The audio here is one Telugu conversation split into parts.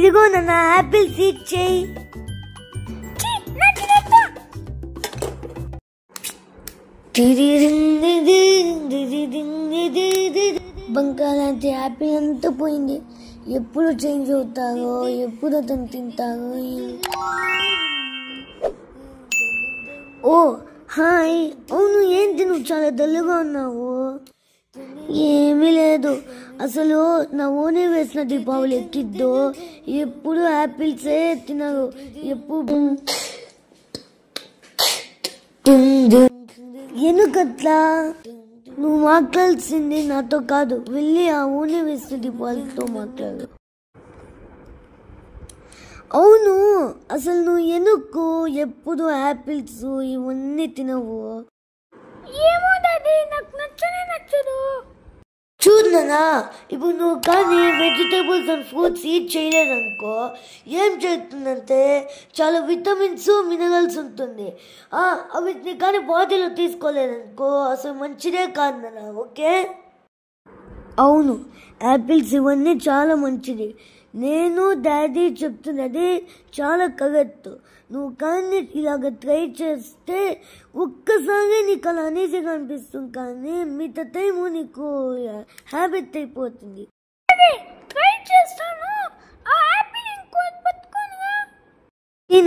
ఇదిగో నాన్న ఆపిల్ సీడ్ చేయి. బంకాలాంటి యాపిల్ అంతా పోయింది. ఎప్పుడు చేంజ్ అవుతారో, ఎప్పుడు అతను తింటారో. ఓ హాయ్, అవును ఏంటి నువ్వు చాలా డల్గా ఉన్నావు? ఏమీ లేదు, అసలు నా ఓనే వేసిన దీపావళి ఎక్కిద్దో. ఎప్పుడు యాపిల్సే తినరు. ఎప్పుడు ఎందుకట్లా? నువ్వు మాట్లాడాల్సింది నాతో కాదు, వెళ్ళి ఆ ఓనే వేసిన దీపావళితో మాట్లాడు. అవును, అసలు నువ్వు ఎందుకు ఎప్పుడు యాపిల్స్ ఇవన్నీ తినవు? ఏమో డాడీ, నాకు నచ్చనే నచ్చదు. చూడనా, ఇప్పుడు నువ్వు కానీ వెజిటేబుల్స్ అండ్ ఫ్రూట్స్ ఈట్ చేయలేదనుకో ఏం చేస్తుందంటే చాలా విటమిన్స్ మినరల్స్ ఉంటుంది. వీటిని కానీ బాడీలో తీసుకోలేదనుకో అసలు మంచిదే కాదు నాన్న. ఓకే? అవును, యాపిల్స్ ఇవన్నీ చాలా మంచిది. నేను డాడీ చెప్తున్నది చాలా కరెక్ట్. నువ్వు కానీ ఇలాగ ట్రై చేస్తే ఒక్కసారి నీకు అలా అనేసిగా అనిపిస్తుంది, కానీ మిగతా టైము నీకు హ్యాబిట్ అయిపోతుంది.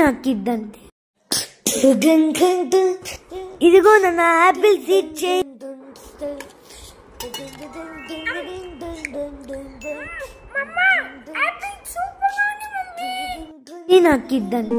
నాకు ఇద్దంతే. ఇదిగో నన్ను యాపిల్ సీడ్ చేయి. నాకు ఇద్దంతే.